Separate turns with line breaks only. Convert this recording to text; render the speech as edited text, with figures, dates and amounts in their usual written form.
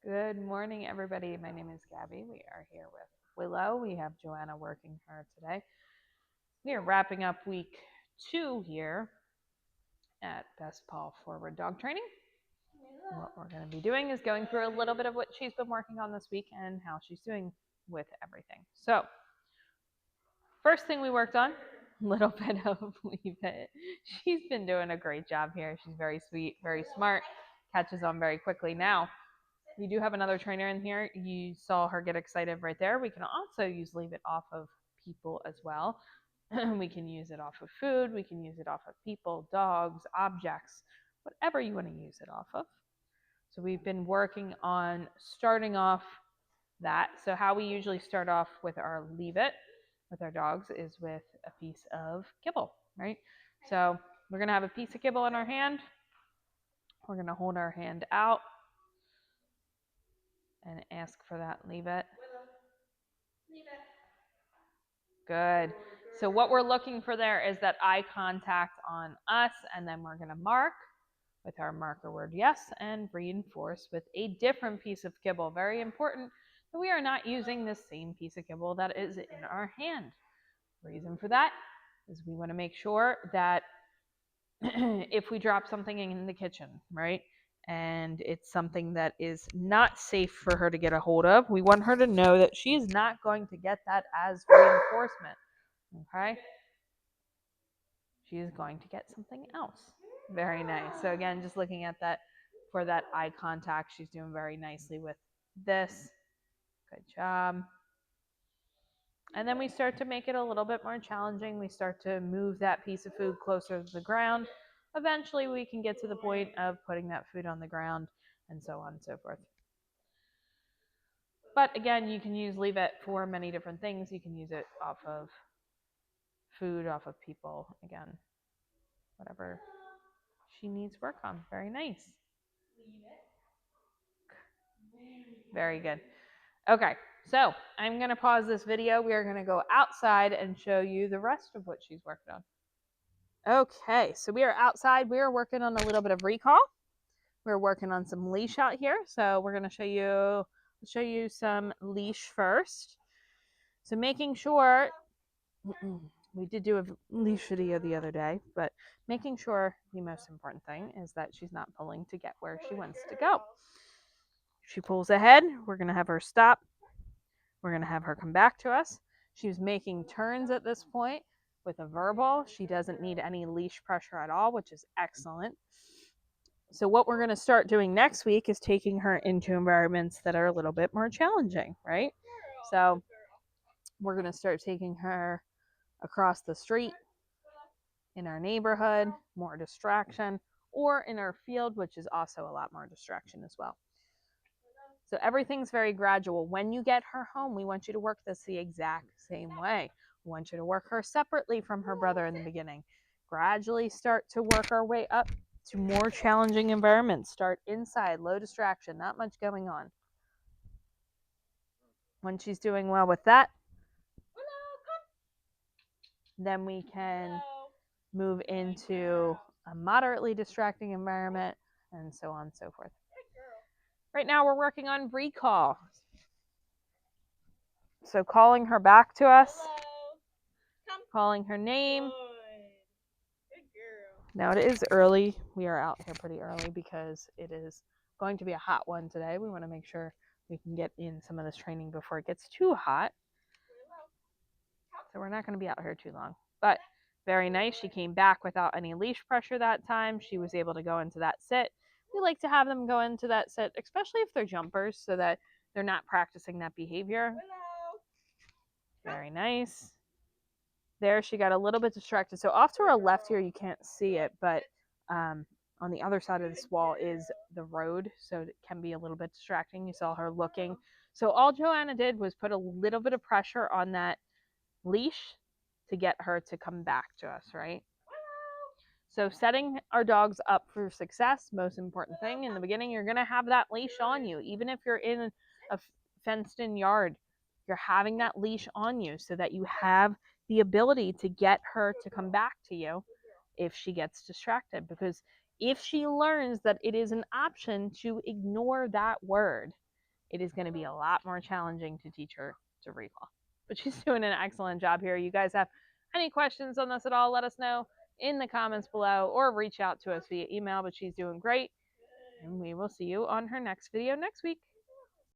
Good morning, everybody. My name is Gabby. We are here with Willow. We have Joanna working her today. We are wrapping up week 2 here at Best Paw Forward Dog Training. What we're going to be doing is going through a little bit of what she's been working on this week and how she's doing with everything. So, first thing we worked on, a little bit of Leave It. She's been doing a great job here. She's very sweet, very smart, catches on very quickly. Now, we do have another trainer in here. You saw her get excited right there. We can also Leave It off of people as well. We can use it off of food. We can use it off of people, dogs, objects, whatever you want to use it off of. So we've been working on starting off that. So how we usually start off with our Leave It with our dogs is with a piece of kibble, right? So we're going to have a piece of kibble in our hand. We're going to hold our hand out and ask for that Leave It. Good. So what we're looking for there is that eye contact on us, and then we're going to mark with our marker word yes and reinforce with a different piece of kibble. Very important that we are not using the same piece of kibble that is in our hand. Reason for that is we want to make sure that if we drop something in the kitchen, right, and it's something that is not safe for her to get a hold of, we want her to know that she is not going to get that as reinforcement. Okay? She is going to get something else. Very nice. So again, just looking at that for that eye contact, she's doing very nicely with this. Good job. And then we start to make it a little bit more challenging. We start to move that piece of food closer to the ground. Eventually, we can get to the point of putting that food on the ground and so on and so forth. But again, you can Leave It for many different things. You can use it off of food, off of people, again, whatever she needs work on. Very nice. Very good. Okay, so I'm going to pause this video. We are going to go outside and show you the rest of what she's worked on. Okay, so we are outside. We are working on a little bit of recall. We're working on some leash out here. So we're going to show you some leash first. So making sure, we did do a leash video the other day, but making sure the most important thing is that she's not pulling to get where she wants to go. She pulls ahead. We're going to have her stop. We're going to have her come back to us. She's making turns at this point with a verbal. She doesn't need any leash pressure at all, which is excellent. So what we're going to start doing next week is taking her into environments that are a little bit more challenging, right? So we're going to start taking her across the street, in our neighborhood, more distraction, or in our field, which is also a lot more distraction as well. So everything's very gradual. When you get her home, we want you to work this the exact same way. We want you to work her separately from her brother in the beginning. Gradually start to work our way up to more challenging environments. Start inside, low distraction, not much going on. When she's doing well with that, then we can move into a moderately distracting environment and so on and so forth. Right now we're working on recall. So calling her back to us, calling her name. Now it is early. We are out here pretty early because it is going to be a hot one today. We want to make sure we can get in some of this training before it gets too hot. So we're not going to be out here too long. But very nice. She came back without any leash pressure that time. She was able to go into that sit. We like to have them go into that sit, especially if they're jumpers, so that they're not practicing that behavior. Very nice. There, she got a little bit distracted. So off to our left here, you can't see it, but on the other side of this wall is the road, so it can be a little bit distracting. You saw her looking. So all Joanna did was put a little bit of pressure on that leash to get her to come back to us, right? So setting our dogs up for success, most important thing. In the beginning, you're going to have that leash on you. Even if you're in a fenced-in yard, you're having that leash on you so that you have the ability to get her to come back to you if she gets distracted. Because if she learns that it is an option to ignore that word, it is going to be a lot more challenging to teach her to recall. But she's doing an excellent job here. You guys have any questions on this at all, let us know in the comments below or reach out to us via email. But she's doing great, and we will see you on her next video next week.